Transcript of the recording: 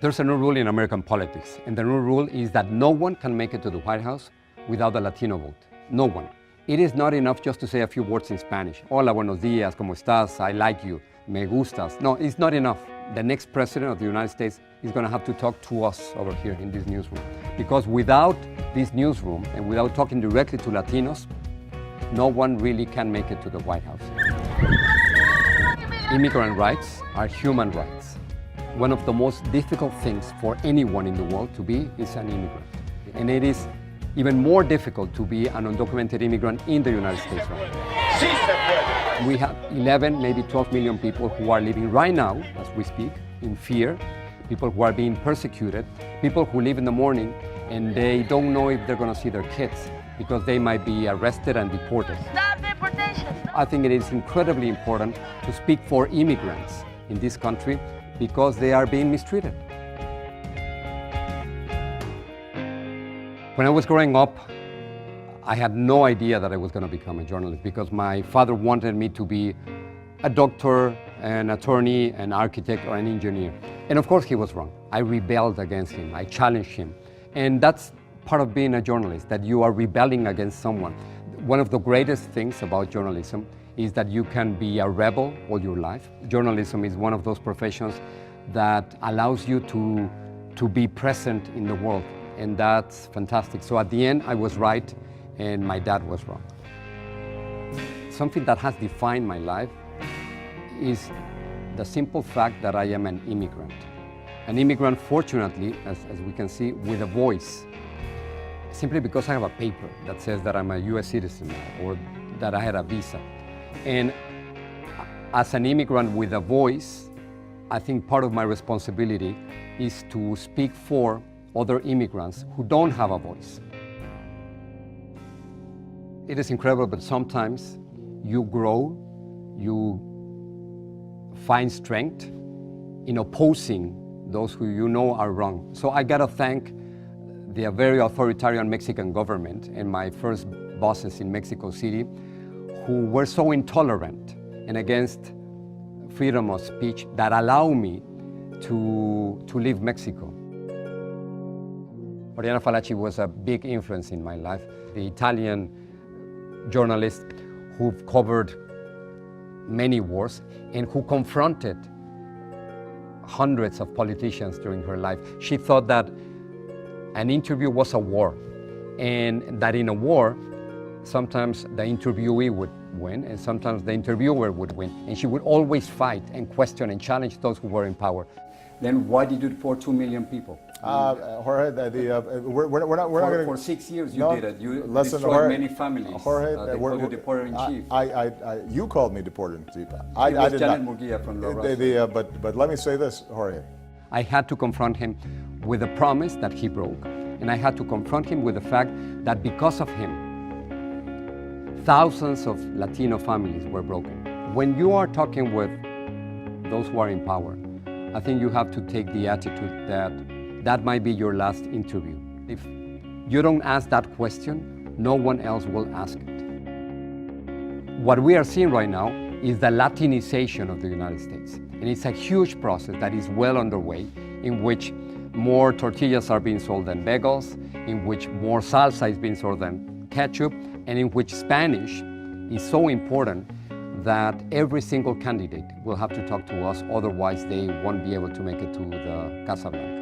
There's a new rule in American politics, and the new rule is that no one can make it to the White House without a Latino vote. No one. It is not enough just to say a few words in Spanish. Hola, buenos días, ¿cómo estás? I like you, me gustas. No, it's not enough. The next president of the United States is going to have to talk to us over here in this newsroom. Because without this newsroom and without talking directly to Latinos, no one really can make it to the White House. Immigrant rights are human rights. One of the most difficult things for anyone in the world to be is an immigrant. And it is even more difficult to be an undocumented immigrant in the United States right now. We have 11, maybe 12 million people who are living right now, as we speak, in fear, people who are being persecuted, people who live in the morning and they don't know if they're going to see their kids because they might be arrested and deported. Stop deportation! I think it is incredibly important to speak for immigrants in this country because they are being mistreated. When I was growing up, I had no idea that I was going to become a journalist because my father wanted me to be a doctor, an attorney, an architect, or an engineer. And of course he was wrong. I rebelled against him, I challenged him. And that's part of being a journalist, that you are rebelling against someone. One of the greatest things about journalism is that you can be a rebel all your life. Journalism is one of those professions that allows you to be present in the world, and that's fantastic. So at the end, I was right, and my dad was wrong. Something that has defined my life is the simple fact that I am an immigrant. An immigrant, fortunately, as we can see, with a voice. Simply because I have a paper that says that I'm a US citizen now, or that I had a visa. And as an immigrant with a voice, I think part of my responsibility is to speak for other immigrants who don't have a voice. It is incredible, but sometimes you grow, you find strength in opposing those who you know are wrong. So I gotta thank the very authoritarian Mexican government and my first bosses in Mexico City who were so intolerant and against freedom of speech that allow me to leave Mexico. Oriana Fallaci was a big influence in my life. The Italian journalist who covered many wars and who confronted hundreds of politicians during her life. She thought that an interview was a war, and that in a war, sometimes the interviewee would win and sometimes the interviewer would win. And she would always fight and question and challenge those who were in power. Then why did you deport 2 million people? Jorge, we're not going to... For 6 years you no, did it. You listen, destroyed Jorge, many families. Jorge, they called you deporter-in-chief. you called me deporter-in-chief. I did Janet not. Murguia from La Raza. But let me say this, Jorge. I had to confront him with a promise that he broke. And I had to confront him with the fact that because of him, thousands of Latino families were broken. When you are talking with those who are in power, I think you have to take the attitude that that might be your last interview. If you don't ask that question, no one else will ask it. What we are seeing right now is the Latinization of the United States. And it's a huge process that is well underway, in which more tortillas are being sold than bagels, in which more salsa is being sold than ketchup, and in which Spanish is so important that every single candidate will have to talk to us, otherwise they won't be able to make it to the Casa Blanca.